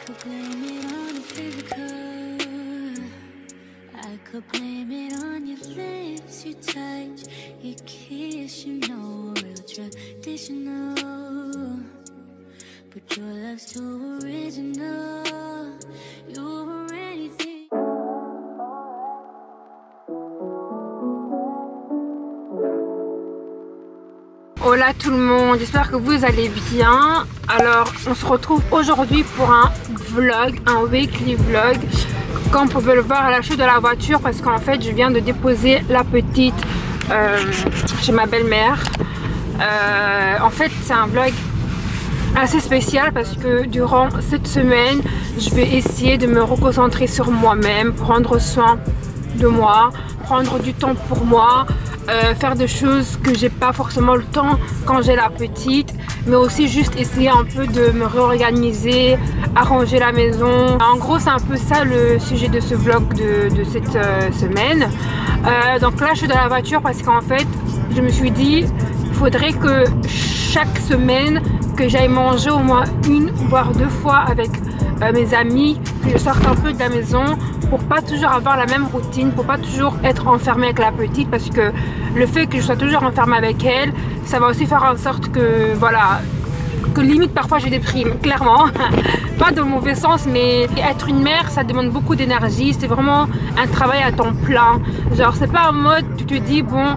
could blame it on the physical. I could blame it on your lips, your touch, your kiss, you know, real traditional. But your love's too original. You were anything. Hola tout le monde, j'espère que vous allez bien. Alors on se retrouve aujourd'hui pour un vlog, un weekly vlog. Comme vous pouvez le voir à la chute de la voiture, parce qu'en fait je viens de déposer la petite chez ma belle-mère. En fait c'est un vlog assez spécial parce que durant cette semaine je vais essayer de me reconcentrer sur moi-même, prendre soin de moi, prendre du temps pour moi, faire des choses que j'ai pas forcément le temps quand j'ai la petite, mais aussi juste essayer un peu de me réorganiser, arranger la maison. En gros c'est un peu ça le sujet de ce vlog de cette semaine. Donc là je suis dans la voiture parce qu'en fait je me suis dit il faudrait que chaque semaine que j'aille manger au moins une voire deux fois avec mes amis, que je sorte un peu de la maison pour pas toujours avoir la même routine, pour pas toujours être enfermée avec la petite, parce que le fait que je sois toujours enfermée avec elle, ça va aussi faire en sorte que voilà, que limite parfois j'ai des primes, clairement. Pas dans le mauvais sens, mais être une mère ça demande beaucoup d'énergie, c'est vraiment un travail à temps plein. Genre c'est pas en mode tu te dis bon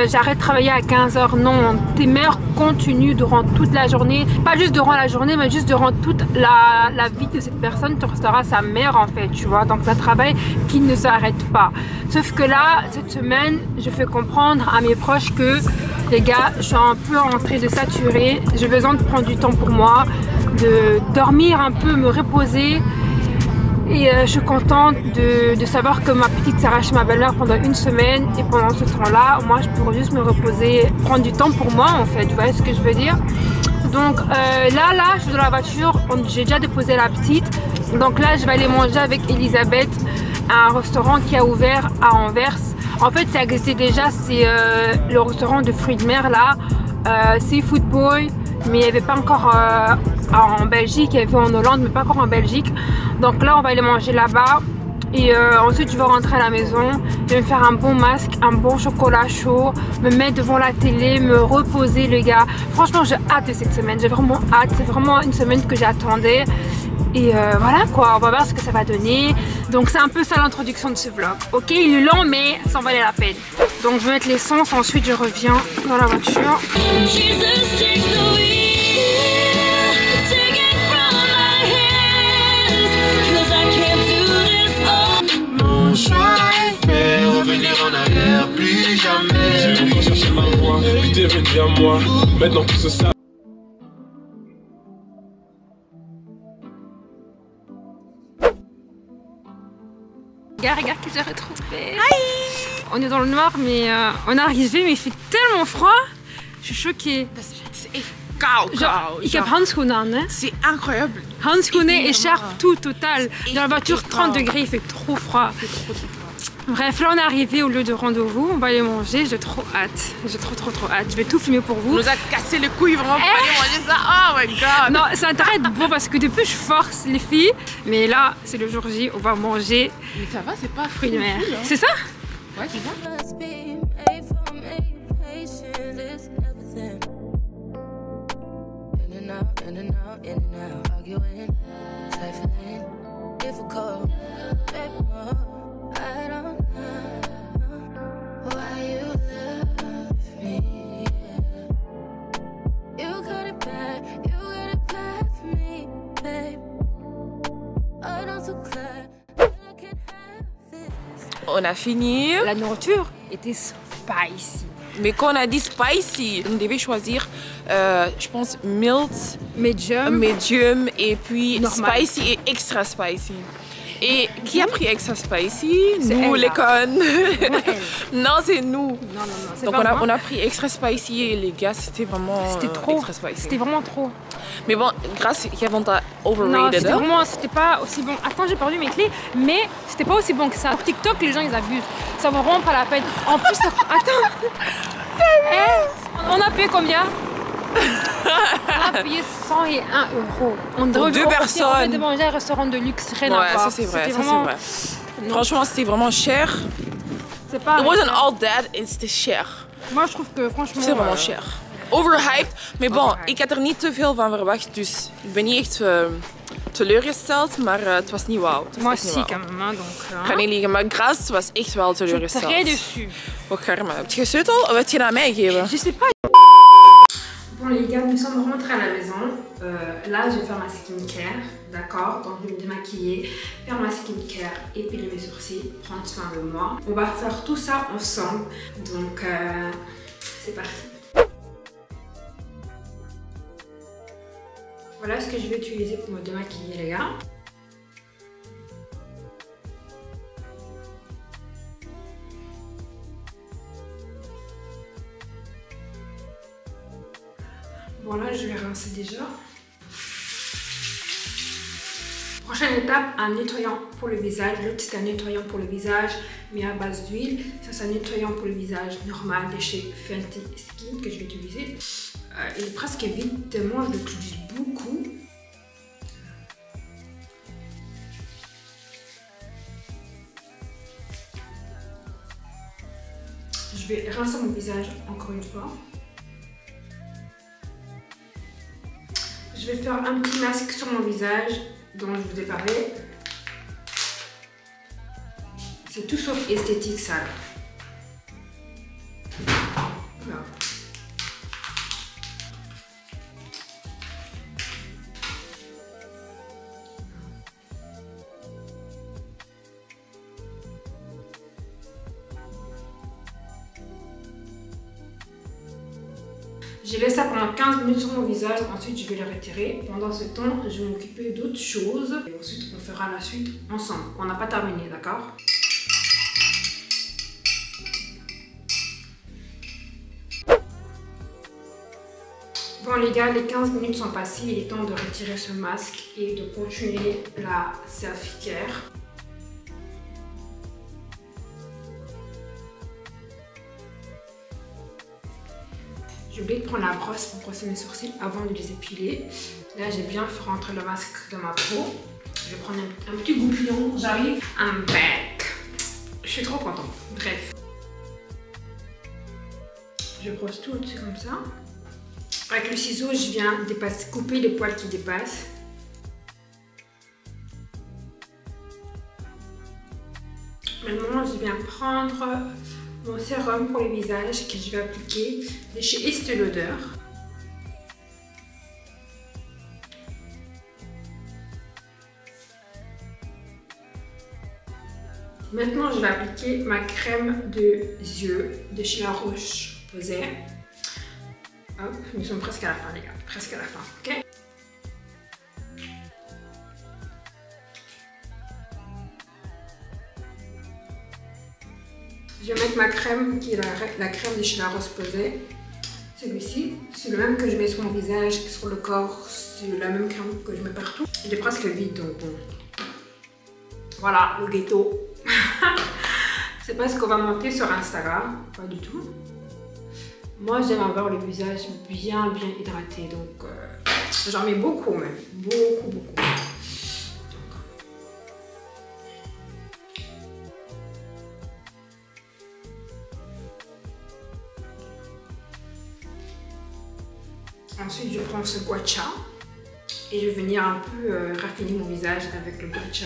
j'arrête de travailler à 15 h, non, tes mères continuent durant toute la journée, pas juste durant la journée mais juste durant toute la vie de cette personne, tu resteras sa mère en fait, tu vois, donc c'est un travail qui ne s'arrête pas. Sauf que là, cette semaine, je fais comprendre à mes proches que les gars, je suis un peu en train de saturer, j'ai besoin de prendre du temps pour moi, de dormir un peu, me reposer. Et je suis contente de savoir que ma petite sera chez ma belle-mère pendant une semaine, et pendant ce temps-là, moi je pourrais juste me reposer, prendre du temps pour moi en fait, vous voyez ce que je veux dire. Donc là je suis dans la voiture, j'ai déjà déposé la petite, donc là je vais aller manger avec Elisabeth à un restaurant qui a ouvert à Anvers. En fait ça existait déjà, c'est le restaurant de fruits de mer là, Seafood Boy, mais il n'y avait pas encore en Belgique, il y avait en Hollande mais pas encore en Belgique. Donc là on va aller manger là-bas et ensuite je vais rentrer à la maison, je vais me faire un bon masque, un bon chocolat chaud, me mettre devant la télé, me reposer les gars. Franchement j'ai hâte de cette semaine, j'ai vraiment hâte, c'est vraiment une semaine que j'attendais. Et voilà quoi, on va voir ce que ça va donner. Donc c'est un peu ça l'introduction de ce vlog. Ok, il est long mais ça en valait la peine. Donc je vais mettre l'essence, ensuite je reviens dans la voiture. Mon choix est fait, revenir en arrière, plus jamais. J'ai longtemps cherché ma voix, puis t'es venu à moi. Maintenant tout se savent. Regarde qui j'ai retrouvé. Hi. On est dans le noir mais on est arrivé mais il fait tellement froid. Je suis choquée. Genre, ik heb handschoenen aan, hè? C'est incroyable. Handschoenen, écharpe, tout total. Dans la voiture, 30 degrés, il fait trop froid. Bref, là on est arrivé au lieu de rendez-vous, on va aller manger, j'ai trop hâte. J'ai trop hâte, je vais tout filmer pour vous. On nous a cassé les couilles vraiment pour aller manger ça, oh my god. Non, ça intéresse bon parce que depuis je force les filles, mais là c'est le jour J, on va manger. Mais ça va, c'est pas fruits de mer. C'est ça? Ouais, c'est ça. On a fini. La nourriture était spicy. Mais quand on a dit spicy, on devait choisir, je pense, mild, medium et puis normal. Spicy et extra spicy. Et qui a pris extra spicy? Nous, les connes. Non, c'est nous. Non, donc on a pris extra spicy et les gars, c'était vraiment extra spicy. C'était vraiment trop. Mais bon, grâce à Kevin t'a overrated. Non, c'était pas aussi bon. Attends, j'ai perdu mes clés, mais c'était pas aussi bon que ça. Pour TikTok, les gens ils abusent. Ça vaut vraiment pas la peine. En plus, attends. On a payé combien? On a payé 101 €. Pour 2 personnes. On devait manger à un restaurant de luxe, rien à Ouais, voir. ça c'est vrai, Vraiment... Franchement, c'était vraiment cher. C'est pas... It wasn't all that, c'était cher. Moi, je trouve que franchement... C'est vraiment cher. Overhyped. Maar bon, Overhyped. ik had er niet te veel van verwacht, dus ik ben niet echt teleurgesteld, maar het was niet wauw. Moi aussi, quand même, hein, donc... Ik ga niet liegen, maar Grace was echt wel teleurgesteld. Très déçu. Wat garme. Heb je gesleutel of heb je dat aan mij gegeven? Je sais pas. Bon les gars, nous sommes rentrés à la maison. Là, je vais faire ma skincare, d'accord? Donc, je vais me démaquiller, faire ma skincare, épiler mes sourcils, prendre soin de moi. On va faire tout ça ensemble. Donc, c'est parti. Voilà ce que je vais utiliser pour me démaquiller, les gars. Bon là je vais rincer déjà. Prochaine étape, un nettoyant pour le visage. L'autre c'est un nettoyant pour le visage mais à base d'huile. Ça c'est un nettoyant pour le visage normal de chez Fenty Skin que je vais utiliser. Il est presque vide tellement je l'utilise beaucoup. Je vais rincer mon visage encore une fois. Je vais faire un petit masque sur mon visage dont je vous ai parlé. C'est tout sauf esthétique ça. Voilà. J'ai laissé ça pendant 15 minutes sur mon visage, ensuite je vais le retirer. Pendant ce temps, je vais m'occuper d'autres choses. Et ensuite, on fera la suite ensemble. On n'a pas terminé, d'accord? Bon les gars, les 15 minutes sont passées. Il est temps de retirer ce masque et de continuer la self-care. J'ai oublié de prendre la brosse pour brosser mes sourcils avant de les épiler. Là, j'ai bien fait rentrer le masque dans ma peau. Je vais prendre un petit goupillon. J'arrive. I'm back. Je suis trop contente. Bref. Je brosse tout au-dessus comme ça. Avec le ciseau, je viens couper les poils qui dépassent. Maintenant, je viens prendre mon sérum pour le visage que je vais appliquer de chez Estée Lauder. Maintenant, je vais appliquer ma crème de yeux de chez La Roche-Posay. Hop, nous sommes presque à la fin les gars, presque à la fin, ok? Je vais mettre ma crème qui est la crème de chez La Roche-Posay. Celui-ci, c'est le même que je mets sur mon visage, sur le corps, c'est la même crème que je mets partout. Il est presque vide donc bon. Voilà, le ghetto. C'est pas ce qu'on va monter sur Instagram, pas du tout. Moi j'aime avoir le visage bien hydraté, donc j'en mets beaucoup même, beaucoup. Ensuite je prends ce gua sha et je vais venir un peu raffiner mon visage avec le gua sha.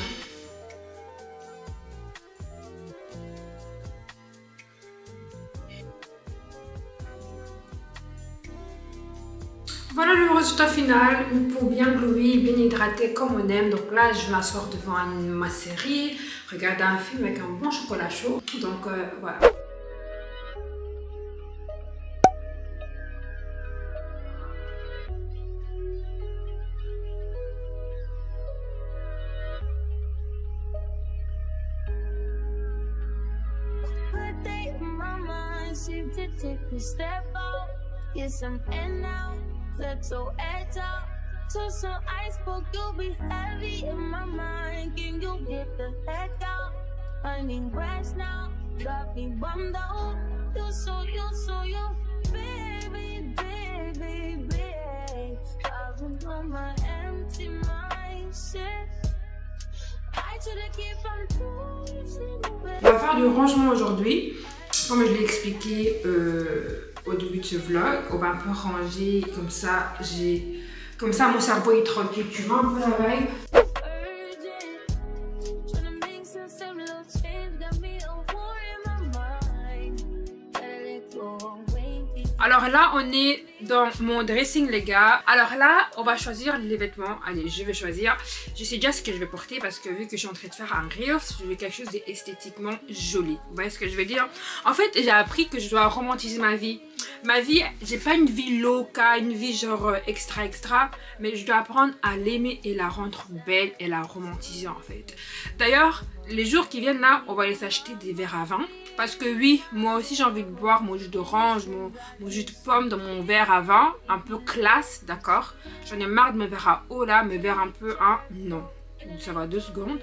Voilà le résultat final, une peau bien gluée, bien hydratée comme on aime. Donc là, je vais m'asseoir devant ma série, regarder un film avec un bon chocolat chaud. Donc voilà. Let's so edge out to some iceberg. You'll be heavy in my mind. Can you get the heck out? I need rest now. Got me bummed out. You, baby, baby, baby. On va faire du rangement aujourd'hui. Comme je l'ai expliqué au début de ce vlog, on va un peu ranger comme ça. Comme ça mon cerveau est tranquille, tu vois un peu la vibe. Alors là, on est dans mon dressing, les gars. Alors là, on va choisir les vêtements. Allez, je vais choisir. Je sais déjà ce que je vais porter parce que vu que je suis en train de faire un Reels, je veux quelque chose d'esthétiquement joli. Vous voyez ce que je veux dire? En fait, j'ai appris que je dois romantiser ma vie. Ma vie, j'ai pas une vie loca, une vie genre extra, mais je dois apprendre à l'aimer et la rendre belle et la romantiser en fait. D'ailleurs, les jours qui viennent là, on va aller s'acheter des verres à vin. Parce que oui, moi aussi j'ai envie de boire mon jus d'orange, mon jus de pomme dans mon verre à vin. Un peu classe, d'accord? J'en ai marre de mes verres à eau là, mes verres un peu, hein, non. Ça va 2 secondes.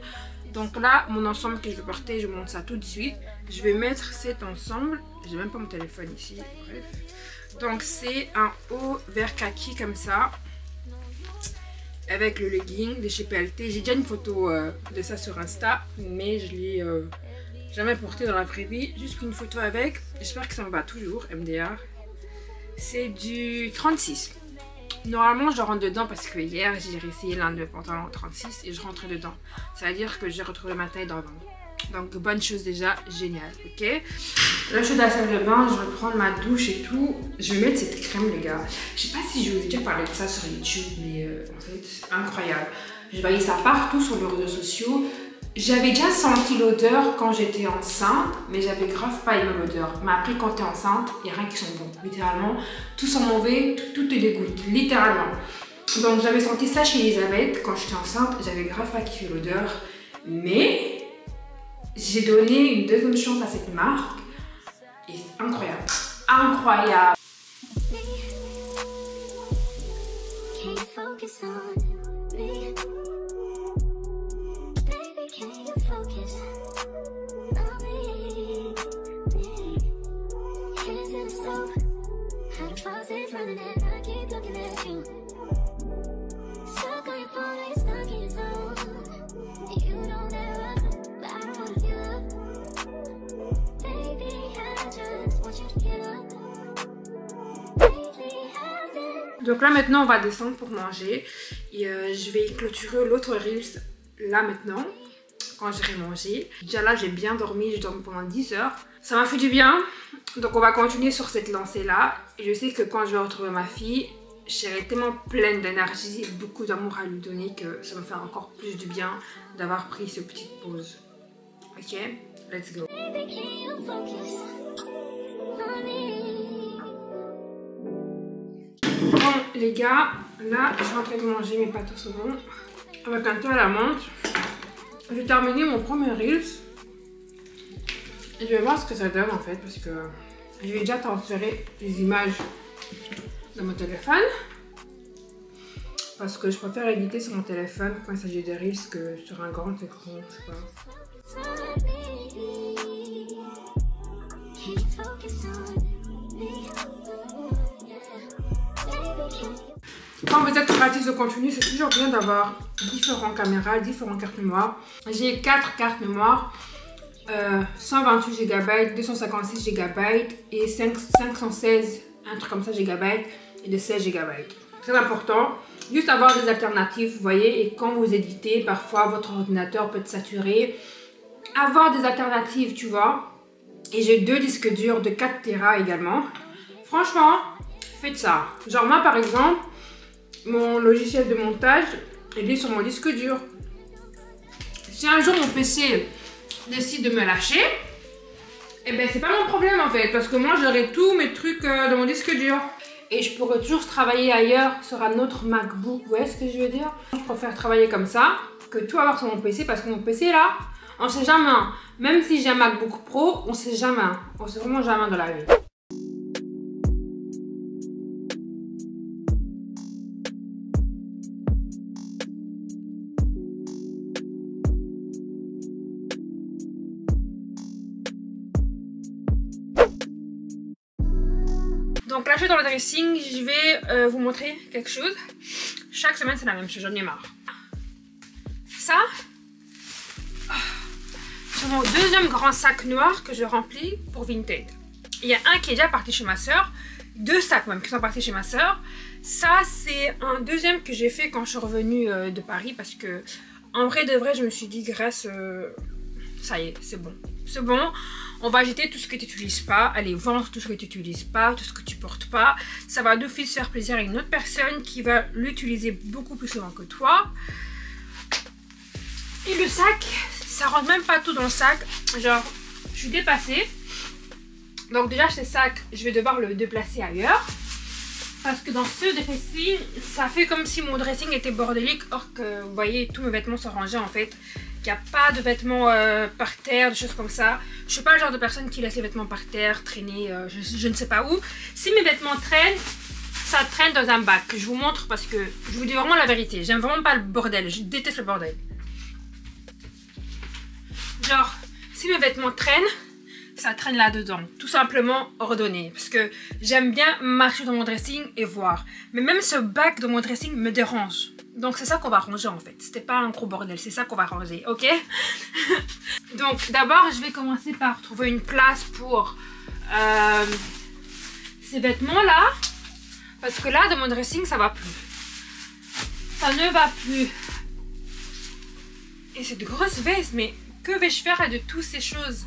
Donc là, mon ensemble que je vais porter, je monte ça tout de suite. Je vais mettre cet ensemble. J'ai même pas mon téléphone ici, bref. Donc c'est un haut vert kaki comme ça. Avec le legging de chez PLT. J'ai déjà une photo de ça sur Insta, mais je l'ai jamais porté dans la vraie vie. Juste une photo avec. J'espère que ça me va toujours, MDR. C'est du 36. Normalement, je rentre dedans parce que hier, j'ai réessayé l'un de mes pantalons 36 et je rentrais dedans. Ça veut dire que j'ai retrouvé ma taille dans le ventre. Donc, bonne chose déjà, génial, ok? Là, je suis dans la salle de bain, je vais prendre ma douche et tout. Je vais mettre cette crème, les gars. Je sais pas si je vous ai déjà parlé de ça sur YouTube, mais en fait, incroyable. Je voyais ça partout sur les réseaux sociaux. J'avais déjà senti l'odeur quand j'étais enceinte, mais j'avais grave pas aimé l'odeur. Mais après, quand t'es enceinte, il n'y a rien qui sent bon. Littéralement, tout sent mauvais, tout te dégoûte, littéralement. Donc, j'avais senti ça chez Elisabeth quand j'étais enceinte. J'avais grave pas kiffé l'odeur, mais j'ai donné une deuxième chance à cette marque. Et c'est incroyable. Incroyable. Donc là maintenant on va descendre pour manger et je vais clôturer l'autre Reels là maintenant quand j'irai manger. Déjà là j'ai bien dormi, j'ai dormi pendant 10 heures. Ça m'a fait du bien, donc on va continuer sur cette lancée là. Et je sais que quand je vais retrouver ma fille, je serai tellement pleine d'énergie et beaucoup d'amour à lui donner que ça va me faire encore plus du bien d'avoir pris cette petite pause. Ok, let's go. Bon les gars, là je suis en train de manger mes pâtes au saumon avec un thé à la menthe. J'ai terminé mon premier Reels et je vais voir ce que ça donne en fait parce que je vais déjà transférer les images dans mon téléphone parce que je préfère éditer sur mon téléphone quand il s'agit de Reels que sur un grand écran, je sais pas. Quand vous êtes créatrice de contenu, c'est toujours bien d'avoir différentes caméras, différentes cartes mémoire. J'ai 4 cartes mémoire, 128 Go, 256 Go et 516, un truc comme ça, Go et de 16 Go. Très important, juste avoir des alternatives, vous voyez, et quand vous éditez, parfois votre ordinateur peut être saturé. Avoir des alternatives, tu vois. Et j'ai 2 disques durs de 4 Tera également. Franchement, faites ça. Genre moi par exemple, mon logiciel de montage, il est sur mon disque dur. Si un jour mon PC décide de me lâcher, eh ben c'est pas mon problème en fait, parce que moi j'aurai tous mes trucs dans mon disque dur. Et je pourrais toujours travailler ailleurs sur un autre MacBook, vous voyez ce que je veux dire? Je préfère travailler comme ça que tout avoir sur mon PC, parce que mon PC là, on sait jamais. Même si j'ai un MacBook Pro, on sait jamais. On sait vraiment jamais dans la vie. Donc là je suis dans le dressing, je vais vous montrer quelque chose. Chaque semaine c'est la même chose, j'en ai marre. Ça, c'est mon deuxième grand sac noir que je remplis pour Vinted. Il y a un qui est déjà parti chez ma soeur, 2 sacs même qui sont partis chez ma soeur. Ça c'est un deuxième que j'ai fait quand je suis revenue de Paris parce que en vrai de vrai je me suis dit Grèce, ça y est, c'est bon. C'est bon, on va jeter tout ce que tu n'utilises pas, allez vendre tout ce que tu n'utilises pas, tout ce que tu portes pas. Ça va d'office faire plaisir à une autre personne qui va l'utiliser beaucoup plus souvent que toi. Et le sac, ça rentre même pas tout dans le sac. Genre, je suis dépassée. Donc déjà, ce sac, je vais devoir le déplacer ailleurs. Parce que dans ce dressing, ça fait comme si mon dressing était bordélique. Or que, vous voyez, tous mes vêtements sont rangés en fait. Il n'y a pas de vêtements par terre, des choses comme ça. Je suis pas le genre de personne qui laisse les vêtements par terre, traîner, je ne sais pas où. Si mes vêtements traînent, ça traîne dans un bac. Je vous montre parce que je vous dis vraiment la vérité. J'aime vraiment pas le bordel, je déteste le bordel. Genre, si mes vêtements traînent, ça traîne là-dedans. Tout simplement ordonné. Parce que j'aime bien marcher dans mon dressing et voir. Mais même ce bac de mon dressing me dérange. Donc c'est ça qu'on va ranger en fait. C'était pas un gros bordel, c'est ça qu'on va ranger, ok? Donc d'abord, je vais commencer par trouver une place pour ces vêtements-là. Parce que là, dans mon dressing, ça va plus. Ça ne va plus. Et cette grosse veste, mais que vais-je faire de toutes ces choses?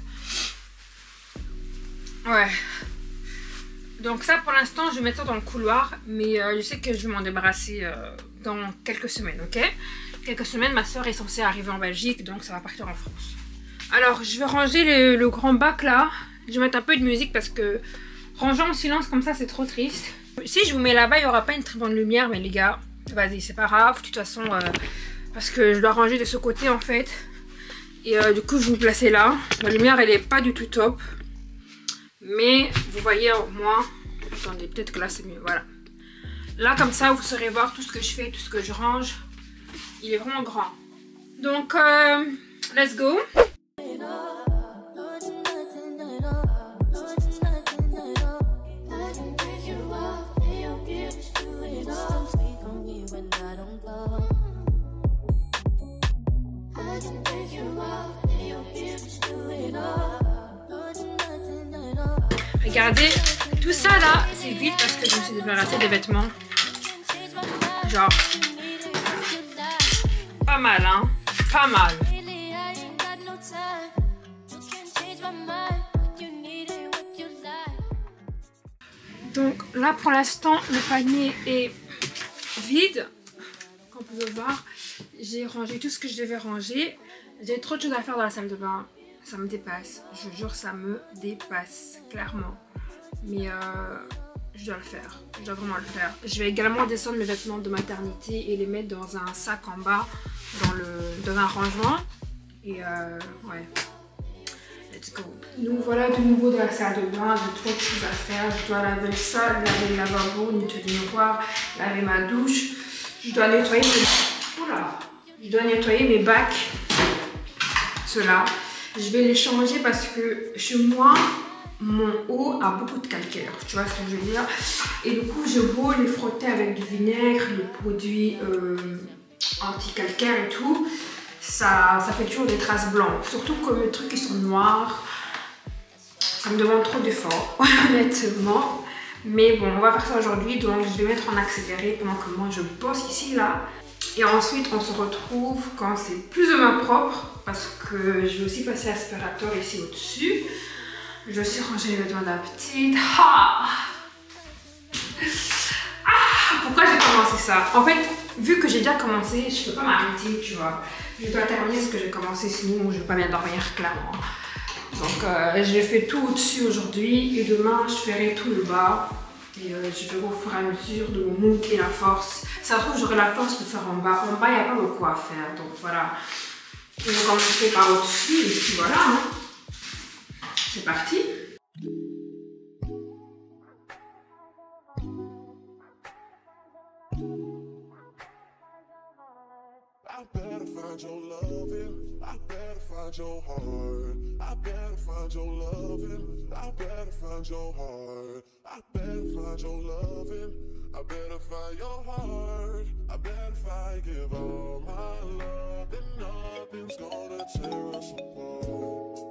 Ouais. Donc ça, pour l'instant, je vais mettre ça dans le couloir. Mais je sais que je vais m'en débarrasser dans quelques semaines, ok? Quelques semaines, ma soeur est censée arriver en Belgique, donc ça va partir en France. Alors, je vais ranger le grand bac là. Je vais mettre un peu de musique parce que ranger en silence comme ça, c'est trop triste. Si je vous mets là-bas, il n'y aura pas une très bonne lumière, mais les gars, vas-y, c'est pas grave. De toute façon, parce que je dois ranger de ce côté en fait. Et du coup, je vais vous placer là. La lumière, elle est pas du tout top. Mais vous voyez au moins... Attendez, peut-être que là, c'est mieux. Voilà. Là, comme ça, vous saurez voir tout ce que je fais, tout ce que je range. Il est vraiment grand. Donc, let's go. Regardez, tout ça là, c'est vide parce que je me suis débarrassée des vêtements. Genre, pas mal, hein, pas mal. Donc là, pour l'instant, le panier est vide. Comme vous pouvez voir, j'ai rangé tout ce que je devais ranger. J'ai trop de choses à faire dans la salle de bain. Ça me dépasse, je vous jure, ça me dépasse, clairement. Mais je dois le faire, je dois vraiment le faire. Je vais également descendre mes vêtements de maternité et les mettre dans un sac en bas, dans un rangement. Et ouais, let's go. Nous voilà de nouveau dans la salle de bain, j'ai trop de choses à faire. Je dois laver le sol, laver le lavabo, nettoyer le miroir, laver ma douche. Je dois nettoyer mes bacs, ceux-là. Je vais les changer parce que chez moi, mon haut a beaucoup de calcaire. Tu vois ce que je veux dire? Et du coup, je beau les frotter avec du vinaigre, le produit anti-calcaire et tout. Ça fait toujours des traces blanches. Surtout comme les trucs qui sont noirs. Ça me demande trop d'efforts, honnêtement. Mais bon, on va faire ça aujourd'hui. Donc, je vais mettre en accéléré pendant que moi, je bosse ici, là. Et ensuite, on se retrouve quand c'est plus ou moins propre. Parce que je vais aussi passer l'aspirateur ici au-dessus. Je vais aussi ranger les vêtements de la petite. Pourquoi j'ai commencé ça? En fait, vu que j'ai déjà commencé, je peux pas m'arrêter, tu vois. Je dois terminer ce que j'ai commencé, sinon je vais pas bien dormir, clairement. Donc, j'ai fait tout au-dessus aujourd'hui. Et demain, je ferai tout le bas. Et je vais au fur et à mesure de mon mood et la force. Ça se trouve, j'aurai la force de faire en bas. En bas, il n'y a pas beaucoup à faire. Donc, voilà. On va commencer par au-dessus et puis voilà, hein. C'est parti. I better find find your loving. I better find your heart. I better find your loving. I better find your heart. I better find your loving. I better find your heart. I bet if I give all my love, then nothing's gonna tear us apart.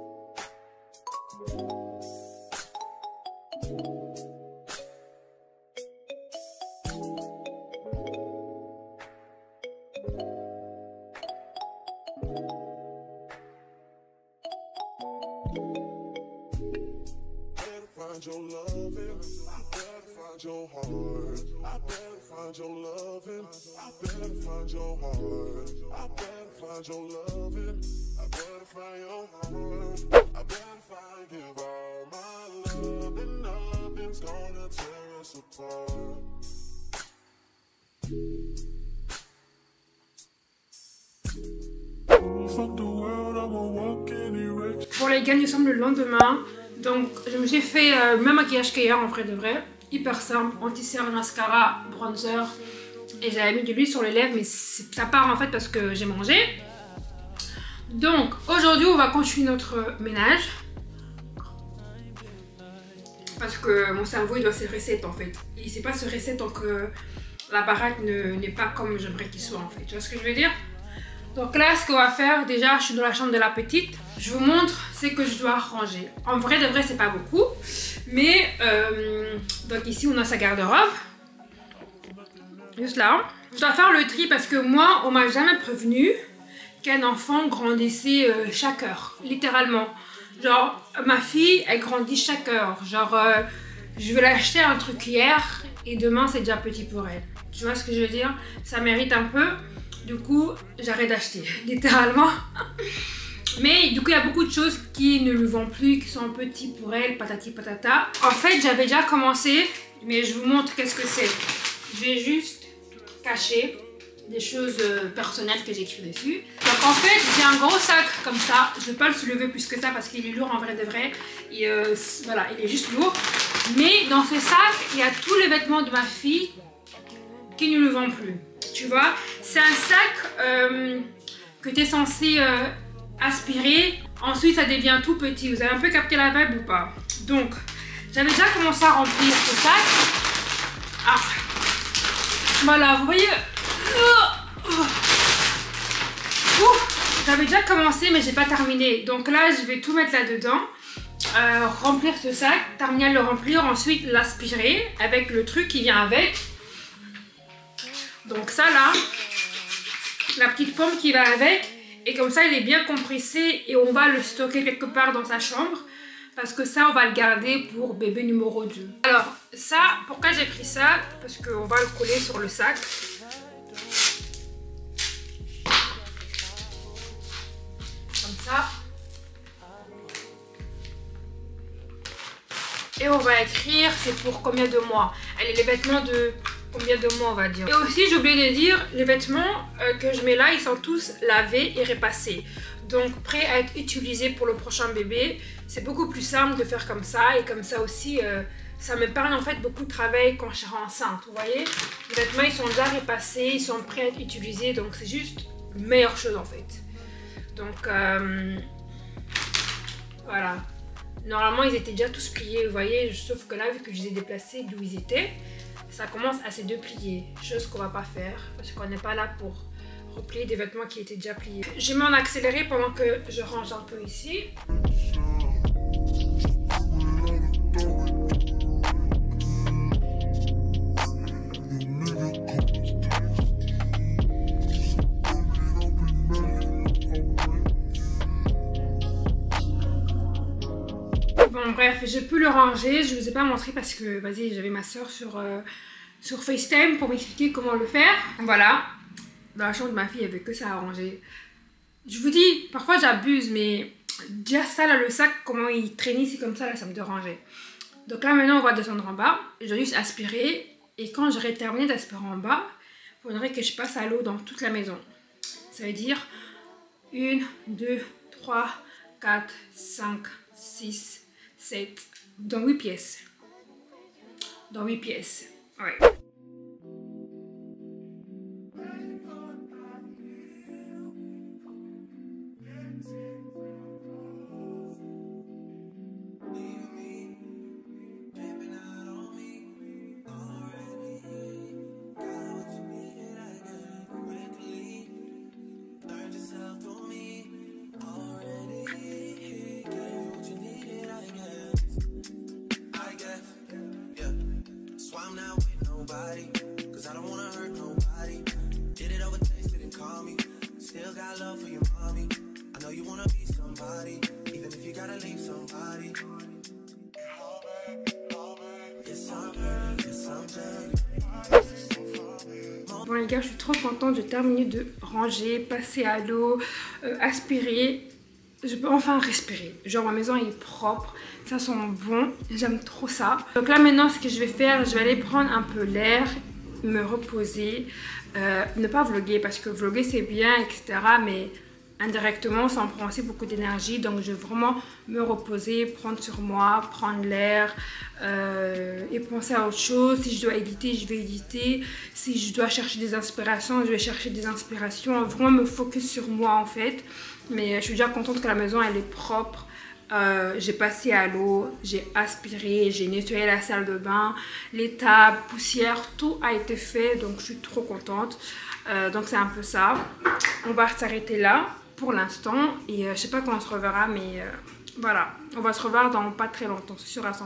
Find your loving, I better find your heart. I better find your loving, I better find your heart. I better find your loving, I better find your heart. I better find, give all my love, and nothing's gonna tear us apart. Fuck the world, I'm a walking erection. Bon les gars, nous sommes le lendemain. Donc je me suis fait le même maquillage qu'hier en vrai de vrai. Hyper simple, anti-cerne, mascara, bronzer. Et j'avais mis de l'huile sur les lèvres, mais ça part en fait parce que j'ai mangé. Donc aujourd'hui on va continuer notre ménage. Parce que mon cerveau il doit se reset en fait. Il ne sait pas se reset tant que la baraque n'est pas comme j'aimerais qu'il soit en fait. Tu vois ce que je veux dire? Donc là, ce qu'on va faire, déjà, je suis dans la chambre de la petite. Je vous montre ce que je dois ranger. En vrai, de vrai, c'est pas beaucoup. Mais, donc ici, on a sa garde-robe. Juste là. Je dois faire le tri parce que moi, on m'a jamais prévenu qu'un enfant grandissait chaque heure. Littéralement. Genre, ma fille, elle grandit chaque heure. Genre, je vais l'acheter un truc hier et demain, c'est déjà petit pour elle. Tu vois ce que je veux dire? Ça mérite un peu. Du coup, j'arrête d'acheter, littéralement. Mais du coup, il y a beaucoup de choses qui ne lui vont plus, qui sont petits pour elle, patati patata. En fait, j'avais déjà commencé, mais je vous montre qu'est-ce que c'est. Je vais juste cacher des choses personnelles que j'écris dessus. Donc en fait, j'ai un gros sac comme ça. Je ne vais pas le soulever plus que ça parce qu'il est lourd en vrai de vrai. Et voilà, il est juste lourd. Mais dans ce sac, il y a tous les vêtements de ma fille qui ne lui vont plus. Tu vois, c'est un sac que tu es censé aspirer. Ensuite, ça devient tout petit. Vous avez un peu capté la vibe ou pas? Donc, j'avais déjà commencé à remplir ce sac. Ah, voilà, vous voyez. J'avais déjà commencé, mais j'ai pas terminé. Donc là, je vais tout mettre là-dedans. Remplir ce sac, terminer à le remplir, ensuite l'aspirer avec le truc qui vient avec. Donc ça là, la petite pomme qui va avec, et comme ça il est bien compressé et on va le stocker quelque part dans sa chambre parce que ça on va le garder pour bébé numéro 2. Alors ça, pourquoi j'ai pris ça? Parce qu'on va le coller sur le sac. Comme ça. Et on va écrire c'est pour combien de mois. Allez, les vêtements de combien de mois on va dire. Et aussi j'ai oublié de dire, les vêtements que je mets là, ils sont tous lavés et repassés. Donc prêts à être utilisés pour le prochain bébé. C'est beaucoup plus simple de faire comme ça. Et comme ça aussi, ça m'épargne en fait beaucoup de travail quand je serai enceinte. Vous voyez, les vêtements ils sont déjà repassés, ils sont prêts à être utilisés. Donc c'est juste une meilleure chose en fait. Donc voilà. Normalement ils étaient déjà tous pliés, vous voyez. Sauf que là, vu que je les ai déplacés d'où ils étaient, ça commence à se déplier, chose qu'on va pas faire parce qu'on n'est pas là pour replier des vêtements qui étaient déjà pliés. Je vais m'en accélérer pendant que je range un peu ici. Bon bref, j'ai pu le ranger, je vous ai pas montré parce que vas-y, j'avais ma soeur sur FaceTime pour m'expliquer comment le faire. Voilà, dans la chambre de ma fille, il n'y avait que ça à ranger. Je vous dis, parfois j'abuse, mais déjà ça là, le sac, comment il traînait ici comme ça, là, ça me dérangeait. Donc là maintenant on va descendre en bas, je vais juste aspirer et quand j'aurai terminé d'aspirer en bas, il faudrait que je passe à l'eau dans toute la maison. Ça veut dire 1, 2, 3, 4, 5, 6, 7, dans 8 pièces. Dans 8 pièces, ouais. Bon les gars, je suis trop contente, j'ai terminé de ranger, passer à l'eau, aspirer. Je peux enfin respirer. Genre ma maison est propre, ça sent bon, j'aime trop ça. Donc là maintenant ce que je vais faire, je vais aller prendre un peu l'air, me reposer, ne pas vlogger parce que vlogger c'est bien etc. Mais indirectement ça en prend aussi beaucoup d'énergie, donc je vais vraiment me reposer, prendre sur moi, prendre l'air et penser à autre chose. Si je dois éditer, je vais éditer. Si je dois chercher des inspirations, je vais chercher des inspirations. Vraiment me focus sur moi en fait. Mais je suis déjà contente que la maison elle est propre. J'ai passé à l'eau, j'ai aspiré, j'ai nettoyé la salle de bain, les tables, poussière, tout a été fait, donc je suis trop contente. Donc c'est un peu ça. On va s'arrêter là pour l'instant et je sais pas quand on se reverra, mais voilà, on va se revoir dans pas très longtemps, c'est sûr à 100%.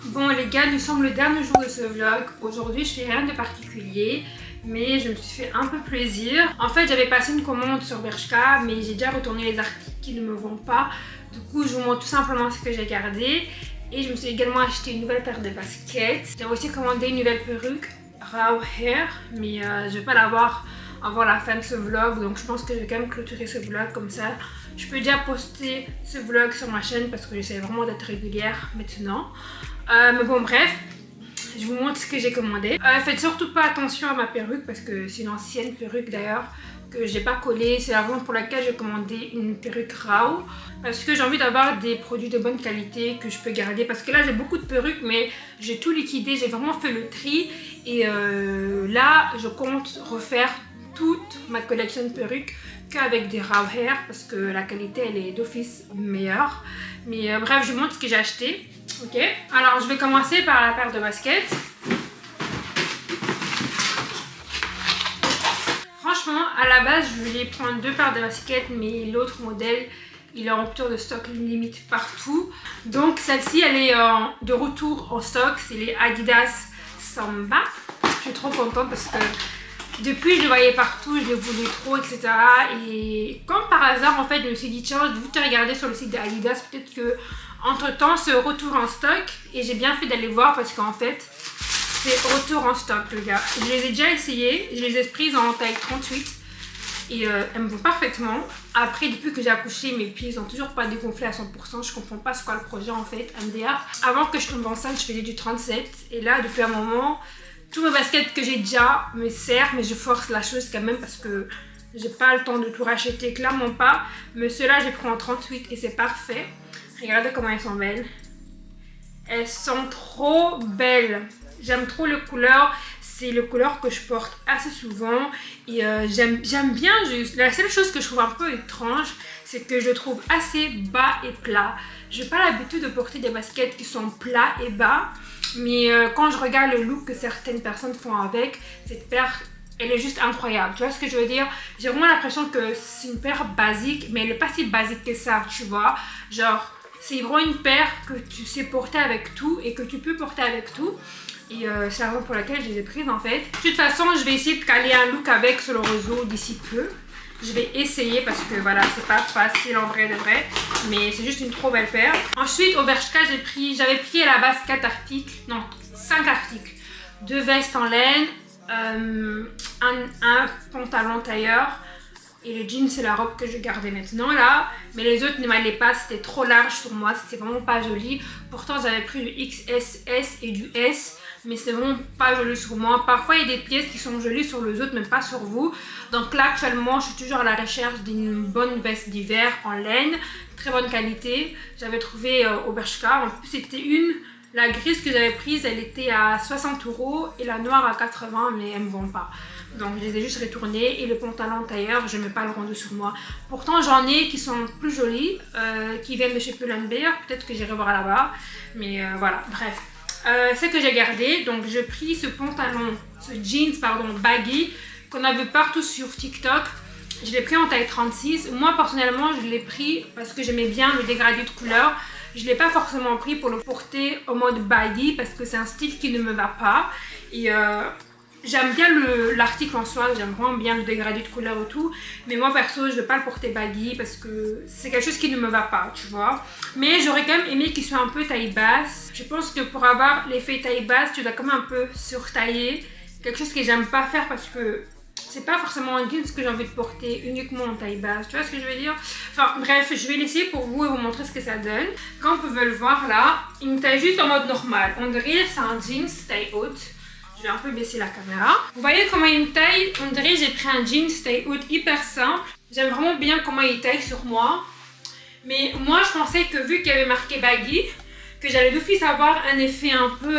Bon les gars, nous sommes le dernier jour de ce vlog. Aujourd'hui je fais rien de particulier, mais je me suis fait un peu plaisir. En fait j'avais passé une commande sur Bershka, mais j'ai déjà retourné les articles qui ne me vont pas. Du coup je vous montre tout simplement ce que j'ai gardé. Et je me suis également acheté une nouvelle paire de baskets. J'ai aussi commandé une nouvelle perruque Raw Hair, mais je vais pas l'avoir avant la fin de ce vlog, donc je pense que je vais quand même clôturer ce vlog comme ça. Je peux déjà poster ce vlog sur ma chaîne parce que j'essaie vraiment d'être régulière maintenant. Mais bon bref, je vous montre ce que j'ai commandé. Faites surtout pas attention à ma perruque parce que c'est une ancienne perruque d'ailleurs que j'ai pas collée. C'est la raison pour laquelle j'ai commandé une perruque Raw, parce que j'ai envie d'avoir des produits de bonne qualité que je peux garder, parce que là j'ai beaucoup de perruques mais j'ai tout liquidé, j'ai vraiment fait le tri et là je compte refaire toute ma collection de perruques qu'avec des Raw Hair parce que la qualité elle est d'office meilleure. Mais bref, je vous montre ce que j'ai acheté. Ok, alors je vais commencer par la paire de baskets. Franchement, à la base, je voulais prendre deux paires de baskets, mais l'autre modèle, il est en rupture de stock limite partout. Donc celle-ci, elle est de retour en stock. C'est les Adidas Samba. Je suis trop contente parce que depuis, je les voyais partout, je les voulais trop, etc. Et comme par hasard, en fait, je me suis dit, tiens, je vais te regarder sur le site d'Adidas. Peut-être que entre temps, c'est retour en stock. Et j'ai bien fait d'aller voir parce qu'en fait, c'est retour en stock, les gars. Je les ai déjà essayées, je les ai prises en taille 38 et elles me vont parfaitement. Après, depuis que j'ai accouché, mes pieds n'ont toujours pas dégonflé à 100%. Je comprends pas ce qu'est le projet en fait, MDR. Avant que je tombe enceinte, je faisais du 37 et là, depuis un moment, tous mes baskets que j'ai déjà me servent, mais je force la chose quand même parce que j'ai pas le temps de tout racheter, clairement pas. Mais ceux-là, j'ai pris en 38 et c'est parfait. Regardez comment elles sont belles. Elles sont trop belles. J'aime trop les couleurs, c'est le couleur que je porte assez souvent et j'aime bien juste. La seule chose que je trouve un peu étrange, c'est que je trouve assez bas et plat. Je n'ai pas l'habitude de porter des baskets qui sont plats et bas, mais quand je regarde le look que certaines personnes font avec, cette paire, elle est juste incroyable. Tu vois ce que je veux dire? J'ai vraiment l'impression que c'est une paire basique, mais elle n'est pas si basique que ça, tu vois. Genre, c'est vraiment une paire que tu sais porter avec tout et que tu peux porter avec tout. Et c'est la raison pour laquelle je les ai prises en fait. De toute façon, je vais essayer de caler un look avec sur le réseau d'ici peu. Je vais essayer parce que voilà, c'est pas facile en vrai de vrai. Mais c'est juste une trop belle paire. Ensuite, au Bershka, j'avais pris à la base 4 articles. Non, 5 articles. 2 vestes en laine, un pantalon tailleur. Et le jean, c'est la robe que je gardais maintenant là. Mais les autres ne m'allaient pas, c'était trop large sur moi, c'était vraiment pas joli. Pourtant, j'avais pris du XS et du S. Mais c'est vraiment pas joli sur moi. Parfois il y a des pièces qui sont jolies sur les autres mais pas sur vous. Donc là actuellement je suis toujours à la recherche d'une bonne veste d'hiver en laine, très bonne qualité. J'avais trouvé au Bershka. En plus c'était la grise que j'avais prise, elle était à 60 € et la noire à 80, mais elles me vont pas. Donc je les ai juste retournées. Et le pantalon tailleur, je mets pas le rendu sur moi. Pourtant j'en ai qui sont plus jolies, qui viennent de chez Pull&Bear. Peut-être que j'irai voir là-bas. Mais voilà, bref. Ce que j'ai gardé, donc j'ai pris ce pantalon, ce jeans pardon baggy qu'on a vu partout sur TikTok. Je l'ai pris en taille 36. Moi personnellement je l'ai pris parce que j'aimais bien le dégradé de couleur. Je ne l'ai pas forcément pris pour le porter en mode baggy parce que c'est un style qui ne me va pas. Et j'aime bien l'article en soi, j'aime vraiment bien le dégradé de couleur et tout. Mais moi perso, je ne veux pas le porter baggy parce que c'est quelque chose qui ne me va pas, tu vois. Mais j'aurais quand même aimé qu'il soit un peu taille basse. Je pense que pour avoir l'effet taille basse, tu dois quand même un peu surtailler. Quelque chose que j'aime pas faire parce que c'est pas forcément un jeans que j'ai envie de porter uniquement en taille basse. Tu vois ce que je veux dire? Enfin bref, je vais l'essayer pour vous et vous montrer ce que ça donne. Comme vous pouvez le voir là, il me taille juste en mode normal. On dirait c'est un jeans taille haute. Je vais un peu baisser la caméra. Vous voyez comment il me taille? On dirait j'ai pris un jeans taille haute hyper simple. J'aime vraiment bien comment il taille sur moi. Mais moi je pensais que vu qu'il y avait marqué baggy, que j'allais d'office avoir un effet un peu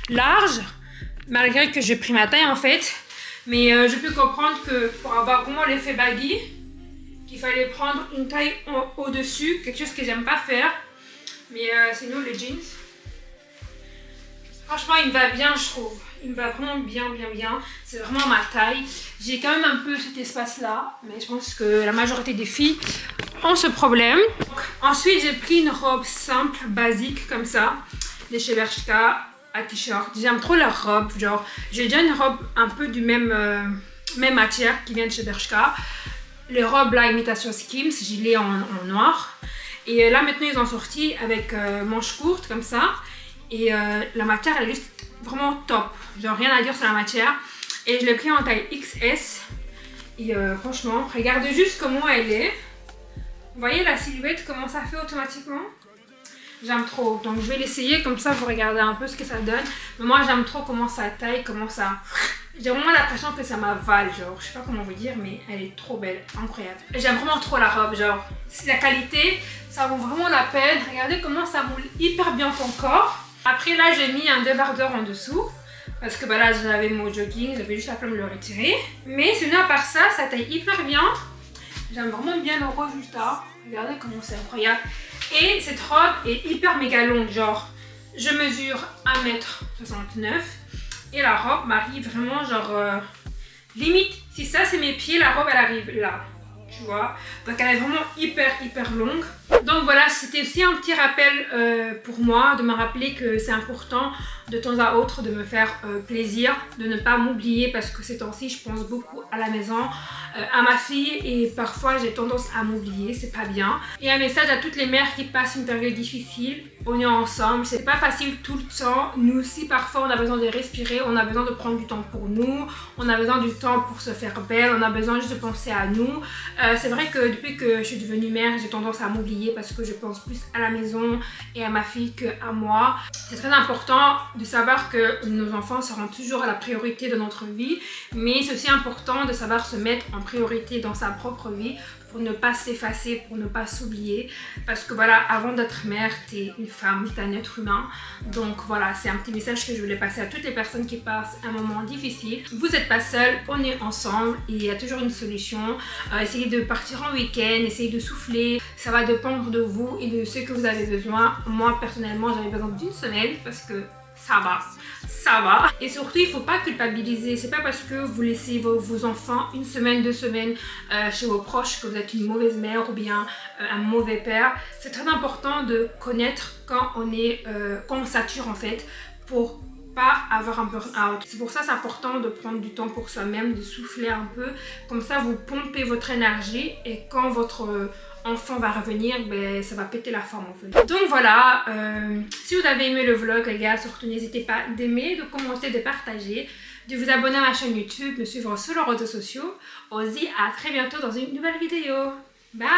large. Malgré que j'ai pris ma taille en fait. Mais je peux comprendre que pour avoir vraiment l'effet baggy, qu'il fallait prendre une taille au-dessus. Quelque chose que j'aime pas faire. Mais sinon le jeans, franchement il me va bien je trouve. Il me va vraiment bien. C'est vraiment ma taille. J'ai quand même un peu cet espace là. Mais je pense que la majorité des filles ont ce problème. Ensuite j'ai pris une robe simple, basique comme ça. De chez Bershka à t-shirt. J'aime trop leur robe. Genre j'ai déjà une robe un peu du même matière qui vient de chez Bershka. Les robes là imitation Skims, je l'ai en noir. Et là maintenant ils ont sorti avec manches courtes comme ça. Et la matière elle est juste vraiment top, genre rien à dire sur la matière. Et je l'ai pris en taille XS. Et franchement, regardez juste comment elle est. Vous voyez la silhouette, comment ça fait automatiquement? J'aime trop, donc je vais l'essayer comme ça vous regardez un peu ce que ça donne. Mais moi j'aime trop comment ça taille, comment ça... J'ai vraiment l'impression que ça m'avale, genre je sais pas comment vous dire, mais elle est trop belle, incroyable. J'aime vraiment trop la robe, genre la qualité, ça vaut vraiment la peine. Regardez comment ça moule hyper bien ton corps. Après là j'ai mis un débardeur en dessous parce que bah là j'avais mon jogging, j'avais juste la flemme de le retirer. Mais sinon à part ça, ça taille hyper bien. J'aime vraiment bien le résultat. Regardez comment c'est incroyable. Et cette robe est hyper méga longue, genre je mesure 1m69 et la robe m'arrive vraiment genre limite si ça c'est mes pieds, la robe elle arrive là. Tu vois, donc elle est vraiment hyper longue. Donc voilà, c'était aussi un petit rappel pour moi de me rappeler que c'est important de temps à autre de me faire plaisir, de ne pas m'oublier parce que ces temps-ci je pense beaucoup à la maison, à ma fille et parfois j'ai tendance à m'oublier, c'est pas bien. Et un message à toutes les mères qui passent une période difficile, on est ensemble, c'est pas facile tout le temps. Nous aussi parfois on a besoin de respirer, on a besoin de prendre du temps pour nous, on a besoin du temps pour se faire belle, on a besoin juste de penser à nous. C'est vrai que depuis que je suis devenue mère, j'ai tendance à m'oublier parce que je pense plus à la maison et à ma fille qu'à moi. C'est très important de savoir que nos enfants seront toujours la priorité de notre vie, mais c'est aussi important de savoir se mettre en priorité dans sa propre vie pour ne pas s'effacer, pour ne pas s'oublier. Parce que voilà, avant d'être mère, t'es une femme, t'es un être humain. Donc voilà, c'est un petit message que je voulais passer à toutes les personnes qui passent un moment difficile. Vous n'êtes pas seul, on est ensemble et il y a toujours une solution. Essayez de partir en week-end, essayez de souffler. Ça va dépendre de vous et de ce que vous avez besoin. Moi, personnellement, j'avais besoin d'une semaine parce que ça va. Et surtout, il ne faut pas culpabiliser. C'est pas parce que vous laissez vos enfants une semaine, 2 semaines chez vos proches que vous êtes une mauvaise mère ou bien un mauvais père. C'est très important de connaître quand on sature en fait pour pas avoir un burn-out. C'est pour ça c'est important de prendre du temps pour soi-même, de souffler un peu. Comme ça, vous pompez votre énergie et quand votre enfant va revenir, ben, ça va péter la forme en fait. Donc voilà, si vous avez aimé le vlog les gars, surtout n'hésitez pas d'aimer, de commenter, de partager, de vous abonner à ma chaîne YouTube, me suivre sur les réseaux sociaux. On se dit à très bientôt dans une nouvelle vidéo. Bye!